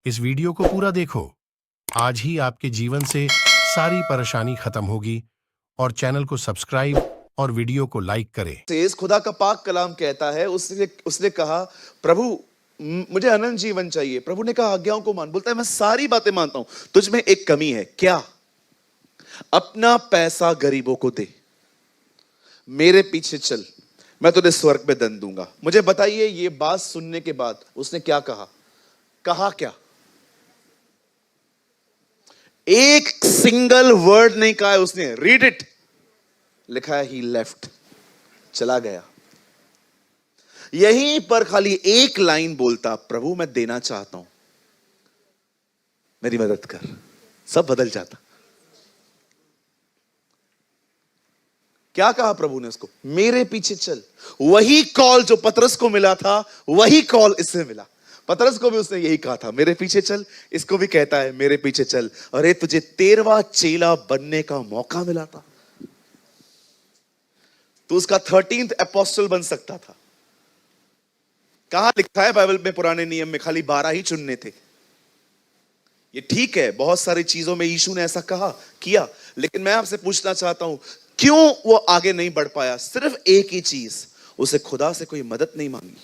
इस वीडियो को पूरा देखो। आज ही आपके जीवन से सारी परेशानी खत्म होगी और चैनल को सब्सक्राइब और वीडियो को लाइक करें। तेज खुदा का पाक कलाम कहता है, उसने उसने कहा, प्रभु मुझे अनंत जीवन चाहिए। प्रभु ने कहा आज्ञाओं को मान। बोलता है मैं सारी बातें मानता हूं, तुझ में एक कमी है। क्या? अपना पैसा गरीबों को दे, मेरे पीछे चल, मैं तुझे स्वर्ग में दंड दूंगा। मुझे बताइए, ये बात सुनने के बाद उसने क्या कहा? कहा क्या? एक सिंगल वर्ड नहीं कहा है उसने। रीड इट, लिखा है ही लेफ्ट, चला गया। यहीं पर खाली एक लाइन बोलता, प्रभु मैं देना चाहता हूं, मेरी मदद कर, सब बदल जाता। क्या कहा प्रभु ने उसको? मेरे पीछे चल। वही कॉल जो पतरस को मिला था, वही कॉल इससे मिला। पतरस को भी उसने यही कहा था, मेरे पीछे चल। इसको भी कहता है मेरे पीछे चल। अरे तुझे 13वां चेला बनने का मौका मिला था, तो उसका 13th अपोस्टल बन सकता था। कहां लिखा है बाइबल में? पुराने नियम में खाली 12 ही चुनने थे। ये ठीक है, बहुत सारी चीजों में यीशु ने ऐसा कहा किया, लेकिन मैं आपसे पूछना चाहता हूं, क्यों वो आगे नहीं बढ़ पाया? सिर्फ एक ही चीज, उसे खुदा से कोई मदद नहीं मांगी।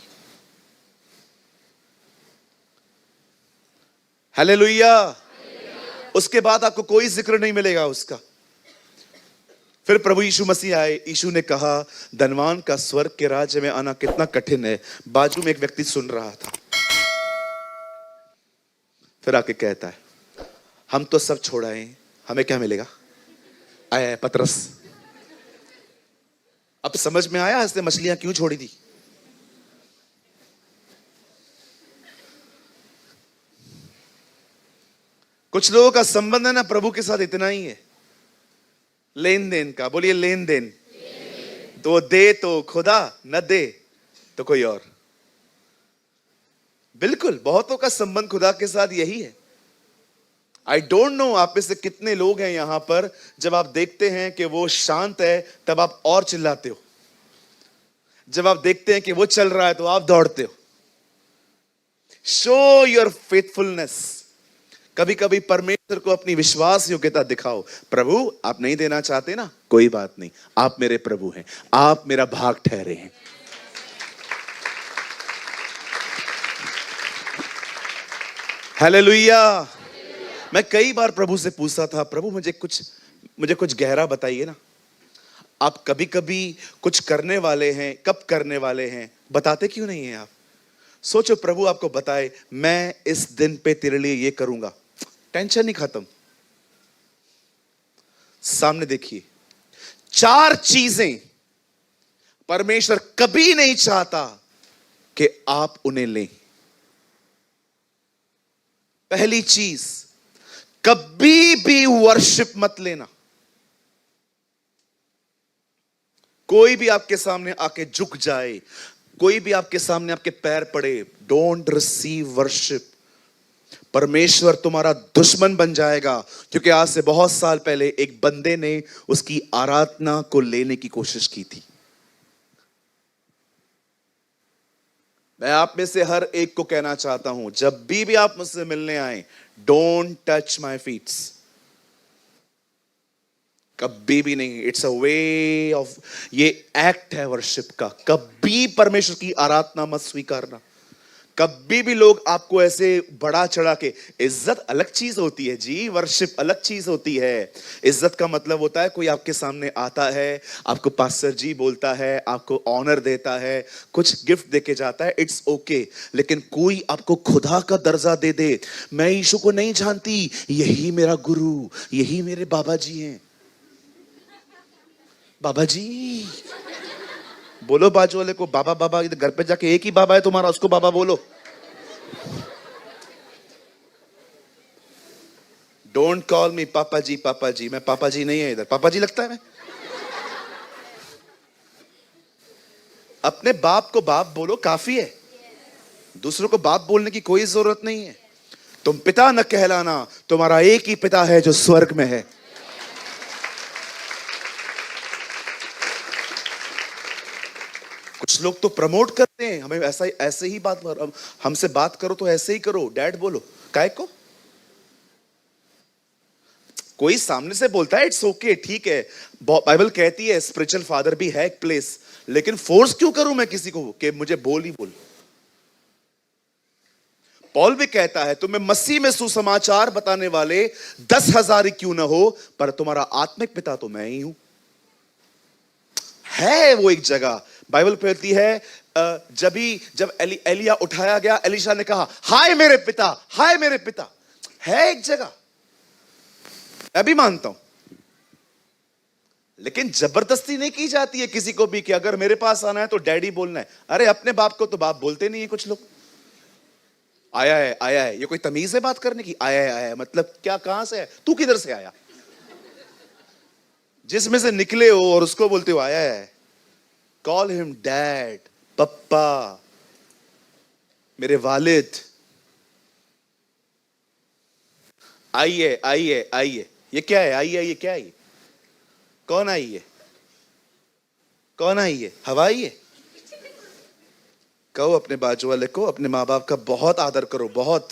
हालेलुया। उसके बाद आपको कोई जिक्र नहीं मिलेगा उसका। फिर प्रभु यीशु मसीह आए। यीशु ने कहा, धनवान का स्वर्ग के राज्य में आना कितना कठिन है। बाजू में एक व्यक्ति सुन रहा था। फिर आके कहता है, हम तो सब छोड़ आए, हमें क्या मिलेगा? आया है पतरस। अब समझ में आया इसने मछलियां क्यों छोड़ी थी। कुछ लोगों का संबंध है ना प्रभु के साथ इतना ही है, लेन देन का। बोलिए लेन देन। तो दे तो खुदा, न दे तो कोई और। बिल्कुल, बहुतों का संबंध खुदा के साथ यही है। आई डोंट नो आप में से कितने लोग हैं यहां पर, जब आप देखते हैं कि वो शांत है तब आप और चिल्लाते हो, जब आप देखते हैं कि वो चल रहा है तो आप दौड़ते हो। Show your faithfulness. कभी कभी परमेश्वर को अपनी विश्वास योग्यता दिखाओ। प्रभु आप नहीं देना चाहते ना, कोई बात नहीं, आप मेरे प्रभु हैं, आप मेरा भाग ठहरे हैं। हालेलुया। मैं कई बार प्रभु से पूछता था, प्रभु मुझे कुछ गहरा बताइए ना। आप कभी कभी कुछ करने वाले हैं, कब करने वाले हैं, बताते क्यों नहीं हैं आप? सोचो प्रभु आपको बताए, मैं इस दिन पे तेरे लिए ये करूंगा, टेंशन ही खत्म। सामने देखिए, 4 चीजें परमेश्वर कभी नहीं चाहता कि आप उन्हें लें। पहली चीज, कभी भी वर्शिप मत लेना। कोई भी आपके सामने आके झुक जाए, कोई भी आपके सामने आपके पैर पड़े, डोंट रिसीव वर्शिप। परमेश्वर तुम्हारा दुश्मन बन जाएगा, क्योंकि आज से बहुत साल पहले एक बंदे ने उसकी आराधना को लेने की कोशिश की थी। मैं आप में से हर एक को कहना चाहता हूं, जब भी आप मुझसे मिलने आए, डोंट टच माय फीट्स। कभी भी नहीं। इट्स अ वे ऑफ, ये एक्ट है वर्शिप का। कभी परमेश्वर की आराधना मत स्वीकारना। कभी भी लोग आपको ऐसे बड़ा चढ़ा के, इज्जत अलग चीज होती है जी, वर्शिप अलग चीज होती है। इज्जत का मतलब होता है कोई आपके सामने आता है, आपको पास्टर जी बोलता है, आपको ऑनर देता है, कुछ गिफ्ट देके जाता है, इट्स ओके। लेकिन कोई आपको खुदा का दर्जा दे दे, मैं यीशु को नहीं जानती, यही मेरा गुरु, यही मेरे बाबा जी हैं। बाबा जी बोलो बाजू वाले को, बाबा बाबा। घर पे जाके एक ही बाबा है तुम्हारा, उसको बाबा बोलो। डोंट कॉल मी पापा जी, पापा जी। मैं पापा जी नहीं है इधर, पापा जी लगता है मैं। अपने बाप को बाप बोलो, काफी है। दूसरों को बाप बोलने की कोई जरूरत नहीं है। तुम पिता न कहलाना, तुम्हारा एक ही पिता है जो स्वर्ग में है। कुछ लोग तो प्रमोट करते हैं हमें, ऐसा ऐसे ही बात, हमसे बात करो तो ऐसे ही करो, डैड बोलो, काय को? कोई सामने से बोलता है इट्स ओके, ठीक है, बाइबल कहती है स्पिरिचुअल फादर भी है एक प्लेस, लेकिन फोर्स क्यों करूं मैं किसी को कि मुझे बोल ही बोल। पॉल भी कहता है तुम्हें मसीह में सुसमाचार बताने वाले 10,000 ही क्यों ना हो, पर तुम्हारा आत्मिक पिता तो मैं ही हूं। है वो एक जगह बाइबल कहती है, जब एलिया उठाया गया, एलिशा ने कहा हाय मेरे पिता, हाय मेरे पिता। है एक जगह, मैं भी मानता हूं, लेकिन जबरदस्ती नहीं की जाती है किसी को भी कि अगर मेरे पास आना है तो डैडी बोलना है। अरे अपने बाप को तो बाप बोलते नहीं है कुछ लोग। आया है, आया है, ये कोई तमीज है बात करने की? आया है, आया है मतलब क्या, कहां से है तू, किधर से आया? जिसमें से निकले हो और उसको बोलते हो आया है। कॉल हिम डैड, पप्पा, मेरे वालिद। आइए आइए आइए। ये क्या है? आइए आइए क्या है ये? कौन आई है? कौन आई है? हवा आई है? कहो अपने बाजू वाले को, अपने माँ बाप का बहुत आदर करो, बहुत।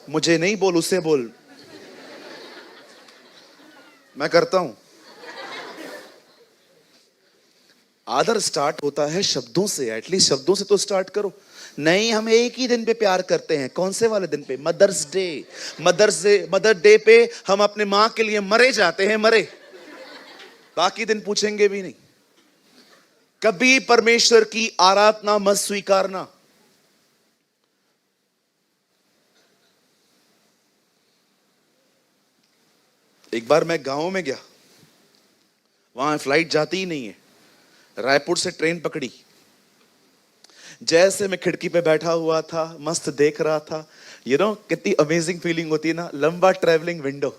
मुझे नहीं बोल, उसे बोल। मैं करता हूं। आदर स्टार्ट होता है शब्दों से, एटलीस्ट शब्दों से तो स्टार्ट करो। नहीं, हम एक ही दिन पे प्यार करते हैं। कौन से वाले दिन पे? Mother's day. मदर डे पे हम अपने मां के लिए मरे जाते हैं, मरे। बाकी दिन पूछेंगे भी नहीं। कभी परमेश्वर की आराधना मत स्वीकारना। एक बार मैं गांव में गया, वहां फ्लाइट जाती ही नहीं है। रायपुर से ट्रेन पकड़ी। जैसे मैं खिड़की पे बैठा हुआ था, मस्त देख रहा था, कितनी अमेजिंग फीलिंग होती है ना, लंबा ट्रैवलिंग विंडो,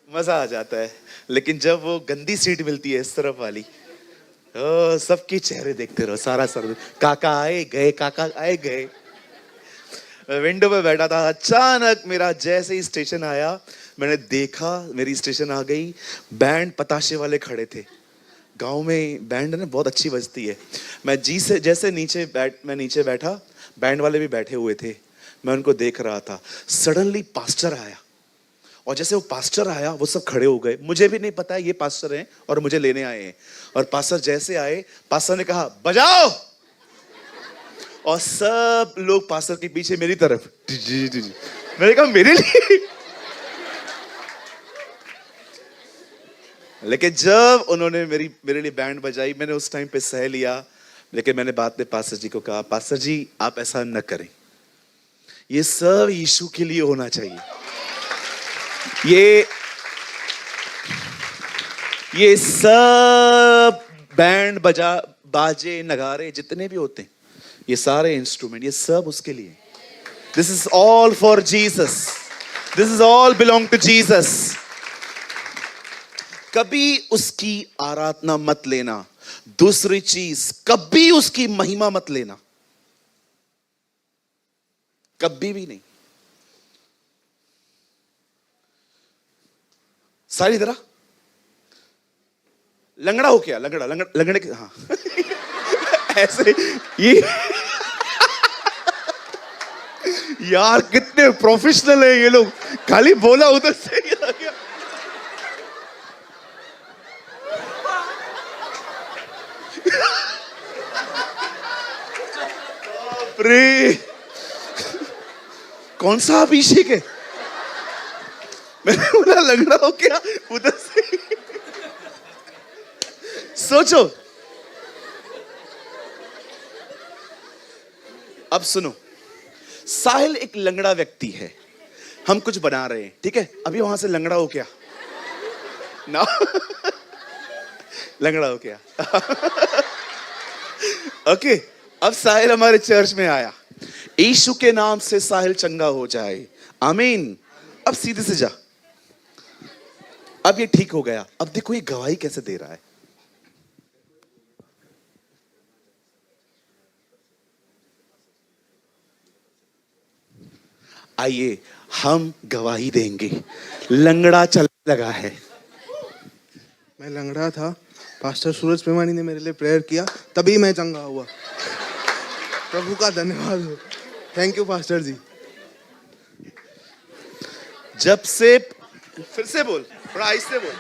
मजा आ जाता है। लेकिन जब वो गंदी सीट मिलती है इस तरफ वाली, सबके चेहरे देखते रहो, सारा सर, काका आए गए, काका आए गए। विंडो पे बैठा था, अचानक मेरा जैसे ही स्टेशन आया, मैंने देखा मेरी स्टेशन आ गई। बैंड पताशे वाले खड़े थे। गांव में बैंड ना बहुत अच्छी बजती है। मैं जैसे नीचे बैठा, बैंड वाले भी बैठे हुए थे, मैं उनको देख रहा था। सडनली पास्टर आया, और जैसे वो पास्टर आया वो सब खड़े हो गए। मुझे भी नहीं पता है ये पास्टर हैं और मुझे लेने आए हैं। और पास्टर जैसे आए, पास्टर ने कहा बजाओ, और सब लोग पास्टर के पीछे मेरी तरफ। मैंने कहा मेरे लिए? लेकिन जब उन्होंने मेरे लिए बैंड बजाई, मैंने उस टाइम पे सह लिया। लेकिन मैंने बाद में पास्टर जी को कहा, पास्टर जी आप ऐसा न करें, ये सब यीशु के लिए होना चाहिए। ये सब बैंड बाजे नगारे जितने भी होते हैं, ये सारे इंस्ट्रूमेंट, ये सब उसके लिए। This is all for Jesus, this is all belong to Jesus. कभी उसकी आराधना मत लेना। दूसरी चीज, कभी उसकी महिमा मत लेना, कभी भी नहीं। सारी तरह लंगड़ा हो क्या? लंगड़े के, हाँ ऐसे ये यार कितने प्रोफेशनल है ये लोग। खाली बोला उधर से ही आ गया। कौन सा अभिषेक है? मैंने बोला लंगड़ा हो क्या उधर से। सोचो, अब सुनो, साहिल एक लंगड़ा व्यक्ति है, हम कुछ बना रहे हैं, ठीक है? अभी वहां से लंगड़ा हो क्या ना? लंगड़ा हो क्या? ओके, अब साहिल हमारे चर्च में आया, यीशु के नाम से साहिल चंगा हो जाए, आमीन। अब सीधे से जा, अब ये ठीक हो गया। अब देखो ये गवाही कैसे दे रहा है। आइए हम गवाही देंगे। लंगड़ा चलने लगा है। मैं लंगड़ा था, पास्टर सूरज पेमानी ने मेरे लिए प्रेयर किया, तभी मैं चंगा हुआ। प्रभु का धन्यवाद हो। थैंक यू पास्टर जी। जब से, फिर से बोल, थोड़ा आहिस्ते बोल।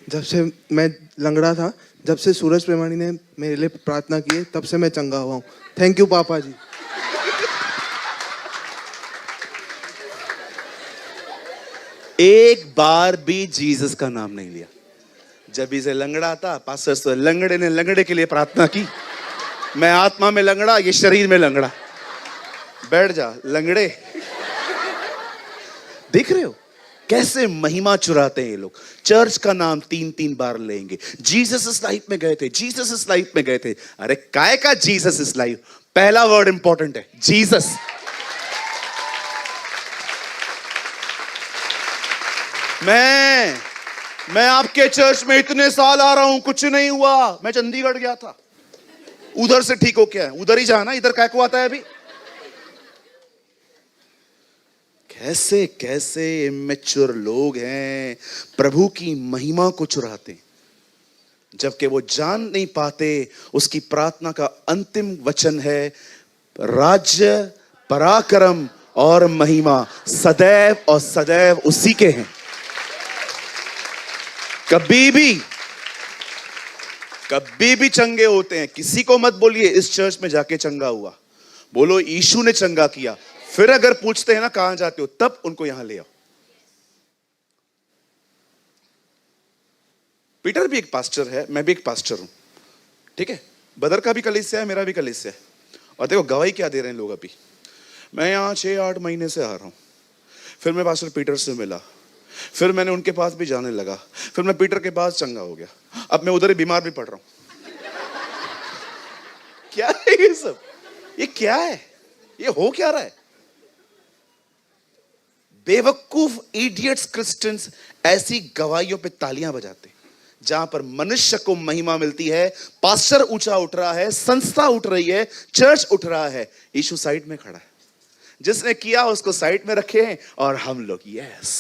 जब से मैं लंगड़ा था, जब से सूरज प्रेमानी ने मेरे लिए प्रार्थना की है, तब से मैं चंगा हुआ हूँ। थैंक यू पापा जी। एक बार भी जीसस का नाम नहीं लिया। जब इसे लंगड़ा था, पास्टर से लंगड़े ने लंगड़े के लिए प्रार्थना की, मैं आत्मा में लंगड़ा, ये शरीर में लंगड़ा। बैठ जा लंगड़े। देख रहे हो कैसे महिमा चुराते हैं ये लोग। चर्च का नाम 3-3 बार लेंगे। जीसस इस लाइफ में गए थे, जीसस इस लाइफ में गए थे। अरे काय का जीसस इस लाइफ? पहला वर्ड इंपॉर्टेंट है, जीसस। मैं आपके चर्च में इतने साल आ रहा हूं, कुछ नहीं हुआ। मैं चंडीगढ़ गया था, उधर से ठीक हो क्या है? उधर ही जाना, इधर काय को आता है अभी? कैसे कैसे इमेच्योर लोग हैं, प्रभु की महिमा को चुराते हैं, जबकि वो जान नहीं पाते उसकी प्रार्थना का अंतिम वचन है, राज्य, पराक्रम और महिमा सदैव और सदैव उसी के हैं। कभी भी चंगे होते हैं। किसी को मत बोलिए इस चर्च में जाके चंगा हुआ, बोलो यीशु ने चंगा किया। फिर अगर पूछते हैं ना कहां जाते हो, तब उनको यहां ले आओ। पीटर भी एक पास्टर है, मैं भी एक पास्टर हूं, ठीक है? बदर का भी कलीसिया है, मेरा भी कलीसिया है। और देखो गवाही क्या दे रहे हैं लोग अभी। मैं यहां 6-8 महीने से आ रहा हूं, फिर मैं पास्टर पीटर से मिला, फिर मैंने उनके पास भी जाने लगा, फिर मैं पीटर के पास चंगा हो गया, अब मैं उधर ही बीमार भी पड़ रहा हूं। क्या है ये सब? ये क्या है? ये हो क्या रहा है? बेवकूफ इडियट्स क्रिश्चियंस ऐसी गवाहियों पे तालियां बजाते, जहां पर मनुष्य को महिमा मिलती है। पास्टर ऊंचा उठ रहा है, संस्था उठ रही है, चर्च उठ रहा है, यीशु साइड में खड़ा है। जिसने किया उसको साइड में रखे हैं, और हम लोग यस।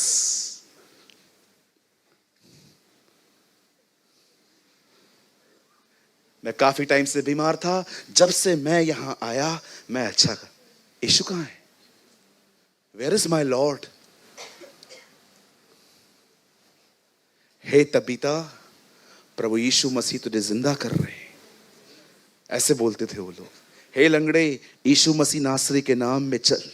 मैं काफी टाइम से बीमार था, जब से मैं यहां आया मैं अच्छा कर। यीशु कहां है? Where is my lord? हे तबीता, प्रभु यीशु मसीह तुझे जिंदा कर रहे हैं, ऐसे बोलते थे वो लोग। हे लंगड़े, यीशु मसीह नासरी के नाम में चल।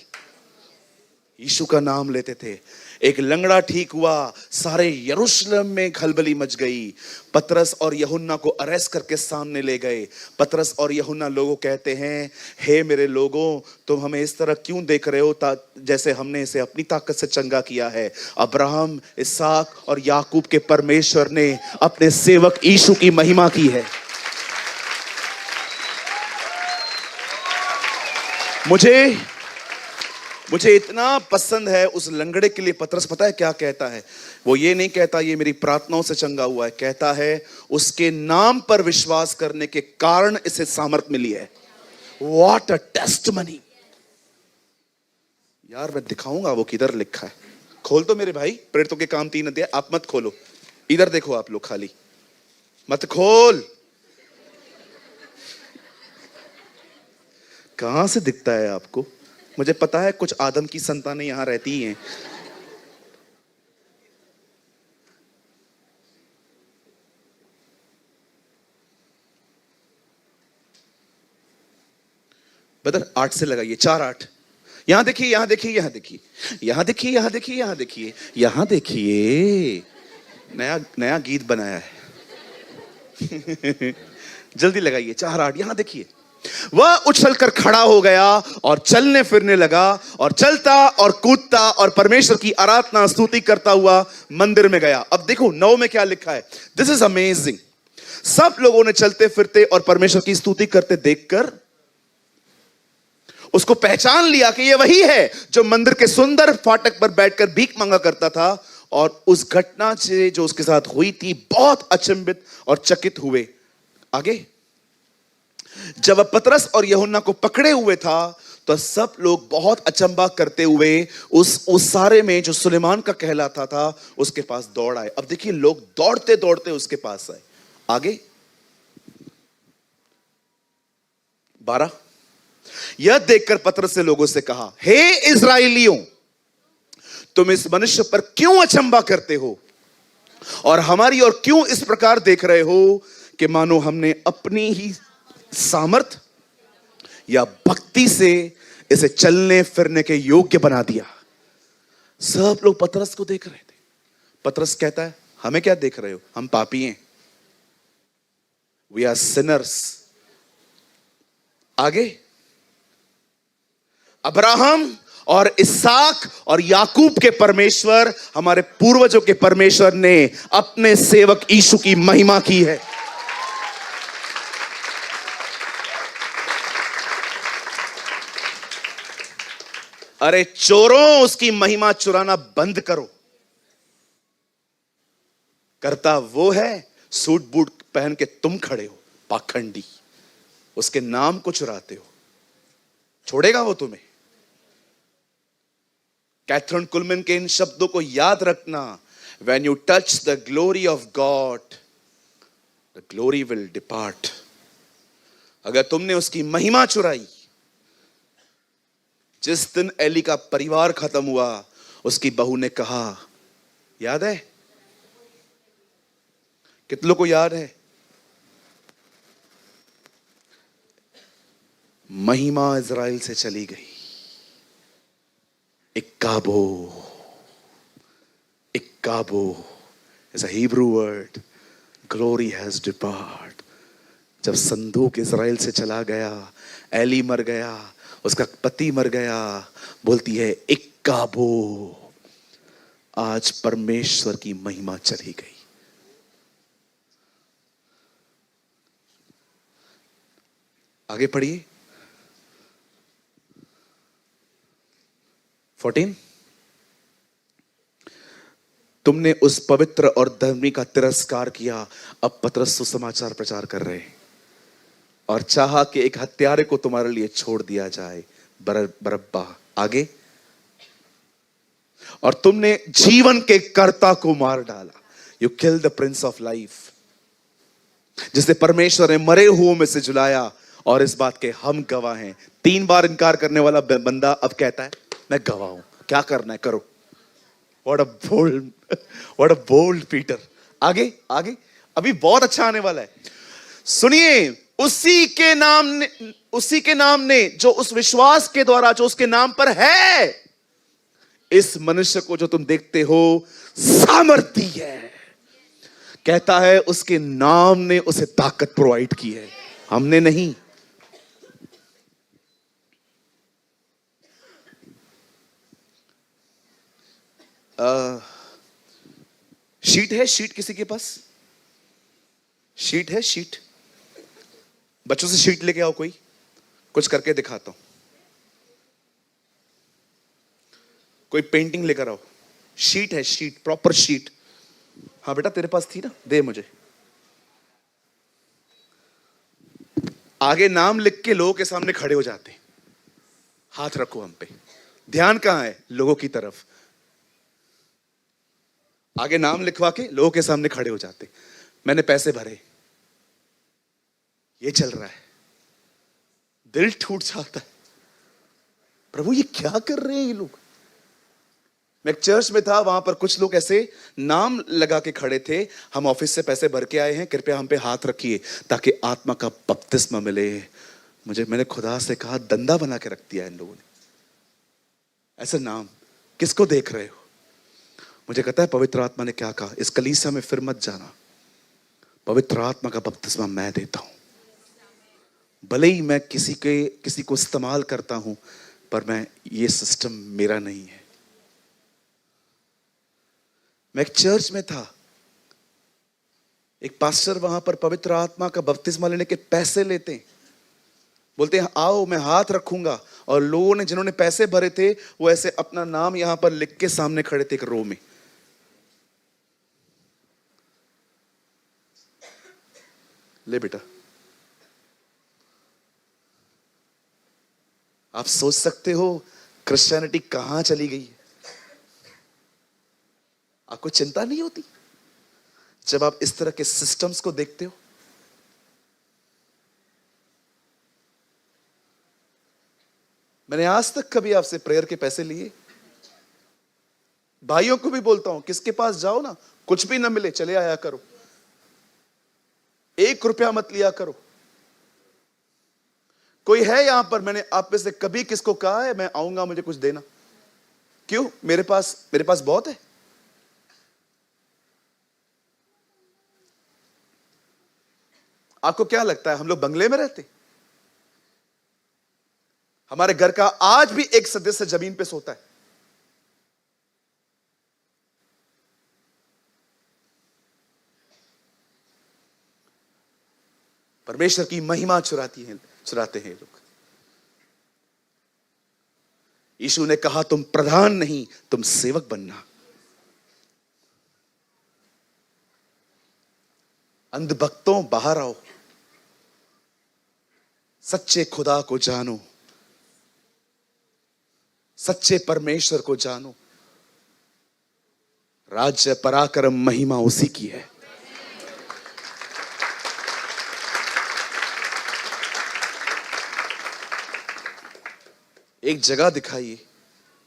यीशु का नाम लेते थे। एक लंगड़ा ठीक हुआ, सारे यरूशलेम में खलबली मच गई। पतरस और यूहन्ना को अरेस्ट करके सामने ले गए। पतरस और यूहन्ना लोगों कहते हैं, हे मेरे लोगों, तुम हमें इस तरह क्यों देख रहे हो जैसे हमने इसे अपनी ताकत से चंगा किया है? अब्राहम, इसहाक और याकूब के परमेश्वर ने अपने सेवक यीशु की महिमा की है। मुझे इतना पसंद है उस लंगड़े के लिए पतरस पता है क्या कहता है? वो ये नहीं कहता ये मेरी प्रार्थनाओं से चंगा हुआ है, कहता है उसके नाम पर विश्वास करने के कारण इसे सामर्थ मिली है। What a testimony. यार मैं दिखाऊंगा वो किधर लिखा है। खोल तो मेरे भाई, प्रेरितों के काम 3 अध्याय। आप मत खोलो, इधर देखो आप लोग, खाली मत खोल। कहां से दिखता है आपको? मुझे पता है कुछ आदम की संतानें यहां रहती हैं। बदर 8 से लगाइए, 4-8। यहां देखिए, यहां देखिए, यहां देखिए, यहां देखिए, यहां देखिए, यहां देखिए, यहां देखिए। नया नया गीत बनाया है। जल्दी लगाइए, 4-8। यहां देखिए, वह उछलकर खड़ा हो गया और चलने फिरने लगा और चलता और कूदता और परमेश्वर की आराधना स्तुति करता हुआ मंदिर में गया। अब देखो 9 में क्या लिखा है। This is amazing. सब लोगों ने चलते फिरते और परमेश्वर की स्तुति करते देखकर उसको पहचान लिया कि यह वही है जो मंदिर के सुंदर फाटक पर बैठकर भीख मांगा करता था। और उस घटना से जो उसके साथ हुई थी बहुत अचंभित और चकित हुए। आगे, जब वह पतरस और यूहन्ना को पकड़े हुए था तो सब लोग बहुत अचंभा करते हुए उस सारे में जो सुलेमान का कहलाता था उसके पास दौड़ आए। अब देखिए लोग दौड़ते दौड़ते उसके पास आए। आगे 12, यह देखकर पतरस ने लोगों से कहा, हे इस्राएलियों, तुम इस मनुष्य पर क्यों अचंभा करते हो और हमारी ओर क्यों इस प्रकार देख रहे हो कि मानो हमने अपनी ही सामर्थ या भक्ति से इसे चलने फिरने के योग्य बना दिया। सब लोग पतरस को देख रहे थे। पतरस कहता है, हमें क्या देख रहे हो, हम पापी हैं, वी आर सिनर्स। आगे, अब्राहम और इसहाक और याकूब के परमेश्वर, हमारे पूर्वजों के परमेश्वर ने अपने सेवक यीशु की महिमा की है। अरे चोरों, उसकी महिमा चुराना बंद करो। करता वो है, सूट बूट पहन के तुम खड़े हो, पाखंडी, उसके नाम को चुराते हो। छोड़ेगा वो तुम्हें? कैथरीन कुलमैन के इन शब्दों को याद रखना, when you touch the glory of God, the glory will depart। अगर तुमने उसकी महिमा चुराई, जिस दिन एली का परिवार खत्म हुआ, उसकी बहू ने कहा, याद है? कितनों को याद है? महिमा इज़राइल से चली गई। इक्काबो is a Hebrew word, glory has departed। जब संदूक इज़राइल से चला गया, एली मर गया, उसका पति मर गया, बोलती है इक्काबो, आज परमेश्वर की महिमा चली गई। आगे पढ़िए 14। तुमने उस पवित्र और धर्मी का तिरस्कार किया। अब पतरस सुसमाचार प्रचार कर रहे हैं और चाहा कि एक हत्यारे को तुम्हारे लिए छोड़ दिया जाए, बरअब्बा। आगे, और तुमने जीवन के कर्ता को मार डाला। You kill the Prince of life, जिसे परमेश्वर ने मरे हुओं में से जुलाया, और इस बात के हम गवाह हैं। 3 बार इनकार करने वाला बंदा अब कहता है, मैं गवाह हूं, क्या करना है करो। What a bold Peter। आगे आगे, अभी बहुत अच्छा आने वाला है। सुनिए, उसी के नाम ने जो उस विश्वास के द्वारा जो उसके नाम पर है, इस मनुष्य को जो तुम देखते हो सामर्थ्य है। कहता है उसके नाम ने उसे ताकत प्रोवाइड की है, हमने नहीं। शीट है, शीट किसी के पास? शीट है, शीट। बच्चों से शीट लेके आओ, कोई कुछ करके दिखाता हूं। कोई पेंटिंग लेकर आओ। शीट है, शीट, प्रॉपर शीट। हाँ बेटा, तेरे पास थी ना, दे मुझे। आगे नाम लिख के लोगों के सामने खड़े हो जाते, हाथ रखो हम पे। ध्यान कहां है? लोगों की तरफ। आगे नाम लिखवा के लोगों के सामने खड़े हो जाते। मैंने पैसे भरे, ये चल रहा है। दिल टूट जाता है, प्रभु ये क्या कर रहे हैं ये लोग। मैं एक चर्च में था, वहां पर कुछ लोग ऐसे नाम लगा के खड़े थे, हम ऑफिस से पैसे भर के आए हैं, कृपया हम पे हाथ रखिए ताकि आत्मा का बपतिस्मा मिले। मैंने खुदा से कहा, दंदा बना के रख दिया इन लोगों ने। ऐसा नाम किसको देख रहे हो? मुझे कहता है पवित्र आत्मा ने क्या कहा, इस कलीसिया में फिर मत जाना, पवित्र आत्मा का बपतिस्मा मैं देता हूं। भले ही मैं किसी को इस्तेमाल करता हूं, पर ये सिस्टम मेरा नहीं है। मैं एक चर्च में था, एक पास्टर वहां पर पवित्र आत्मा का बपतिस्मा लेने के पैसे लेते हैं। बोलते हैं आओ मैं हाथ रखूंगा, और लोगों ने जिन्होंने पैसे भरे थे वो ऐसे अपना नाम यहां पर लिख के सामने खड़े थे एक रो में। ले बेटा, आप सोच सकते हो क्रिश्चियनिटी कहां चली गई है। आपको चिंता नहीं होती जब आप इस तरह के सिस्टम्स को देखते हो? मैंने आज तक कभी आपसे प्रेयर के पैसे लिए? भाइयों को भी बोलता हूं, किसके पास जाओ ना, कुछ भी ना मिले चले आया करो, 1 रुपया मत लिया करो। कोई है यहां पर, मैंने आप में से कभी किसको कहा है मैं आऊंगा मुझे कुछ देना? क्यों? मेरे पास बहुत है। आपको क्या लगता है हम लोग बंगले में रहते? हमारे घर का आज भी एक सदस्य जमीन पे सोता है। परमेश्वर की महिमा चुराते हैं लोग। यीशु ने कहा तुम प्रधान नहीं, तुम सेवक बनना। अंधभक्तों बाहर आओ, सच्चे खुदा को जानो, सच्चे परमेश्वर को जानो। राज्य पराक्रम महिमा उसी की है। एक जगह दिखाइए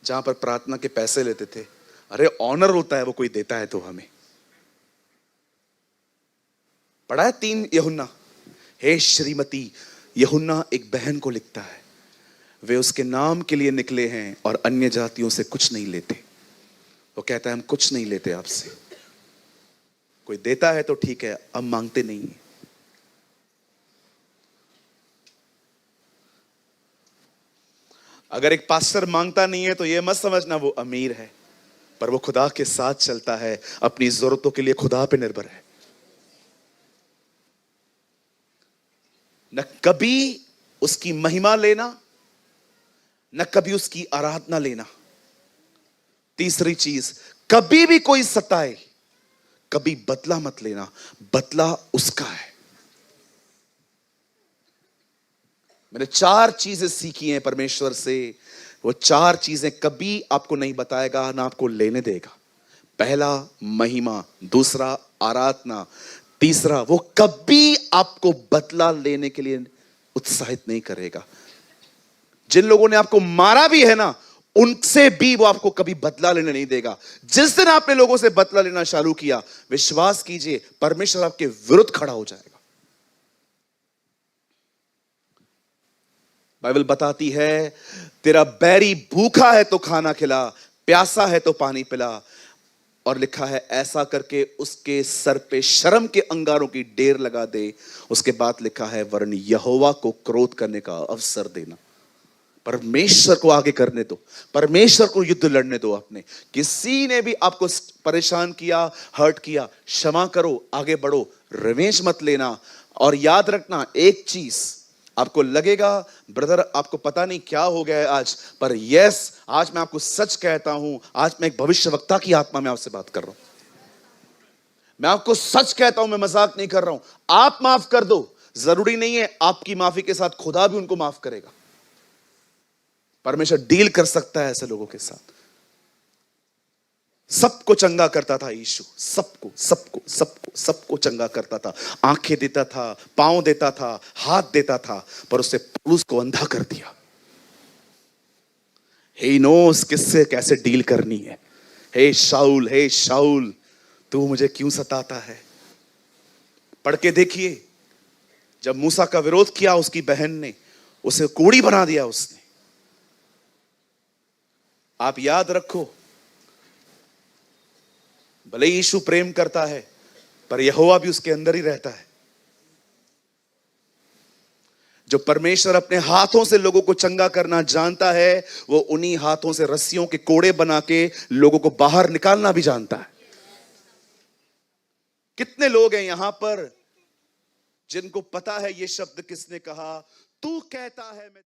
जहां पर प्रार्थना के पैसे लेते थे। अरे ऑनर होता है वो कोई देता है तो हमें। पढ़ा है 3 यूहन्ना। हे श्रीमती, यूहन्ना एक बहन को लिखता है, वे उसके नाम के लिए निकले हैं और अन्य जातियों से कुछ नहीं लेते। वो कहता है हम कुछ नहीं लेते आपसे, कोई देता है तो ठीक है, हम मांगते नहीं है। अगर एक पास्टर मांगता नहीं है तो यह मत समझना वो अमीर है, पर वो खुदा के साथ चलता है, अपनी जरूरतों के लिए खुदा पे निर्भर है। न कभी उसकी महिमा लेना, न कभी उसकी आराधना लेना। तीसरी चीज, कभी भी कोई सताए कभी बदला मत लेना, बदला उसका है। मैंने 4 चीजें सीखी हैं परमेश्वर से। वो 4 चीजें कभी आपको नहीं बताएगा, ना आपको लेने देगा। पहला महिमा, दूसरा आराधना, तीसरा वो कभी आपको बदला लेने के लिए उत्साहित नहीं करेगा। जिन लोगों ने आपको मारा भी है ना, उनसे भी वो आपको कभी बदला लेने नहीं देगा। जिस दिन आपने लोगों से बदला लेना चालू किया, विश्वास कीजिए परमेश्वर आपके विरुद्ध खड़ा हो जाएगा। बाइबल बताती है तेरा बैरी भूखा है तो खाना खिला, प्यासा है तो पानी पिला। और लिखा है ऐसा करके उसके सर पे शर्म के अंगारों की ढेर लगा दे। उसके बाद लिखा है वरन यहोवा को क्रोध करने का अवसर देना। परमेश्वर को आगे करने दो, परमेश्वर को युद्ध लड़ने दो। अपने किसी ने भी आपको परेशान किया, हर्ट किया, क्षमा करो, आगे बढ़ो, रिवेंज मत लेना। और याद रखना एक चीज, आपको लगेगा ब्रदर आपको पता नहीं क्या हो गया है आज, पर यस आज मैं आपको सच कहता हूं, आज मैं एक भविष्यवक्ता की आत्मा में आपसे बात कर रहा हूं। मैं आपको सच कहता हूं, मैं मजाक नहीं कर रहा हूं। आप माफ कर दो, जरूरी नहीं है आपकी माफी के साथ खुदा भी उनको माफ करेगा। परमेश्वर डील कर सकता है ऐसे लोगों के साथ। सबको चंगा करता था यीशु, सबको सबको सबको सबको चंगा करता था। आंखें देता था, पांव देता था, हाथ देता था, पर उससे पौलुस को अंधा कर दिया। ही नोस किससे कैसे डील करनी है। हे शाऊल तू मुझे क्यों सताता है। पढ़ के देखिए, जब मूसा का विरोध किया उसकी बहन ने, उसे कोड़ी बना दिया उसने। आप याद रखो, भले यीशु प्रेम करता है, पर यहोवा भी उसके अंदर ही रहता है। जो परमेश्वर अपने हाथों से लोगों को चंगा करना जानता है, वो उन्हीं हाथों से रस्सियों के कोड़े बना के लोगों को बाहर निकालना भी जानता है। कितने लोग हैं यहां पर जिनको पता है ये शब्द किसने कहा, तू कहता है मैं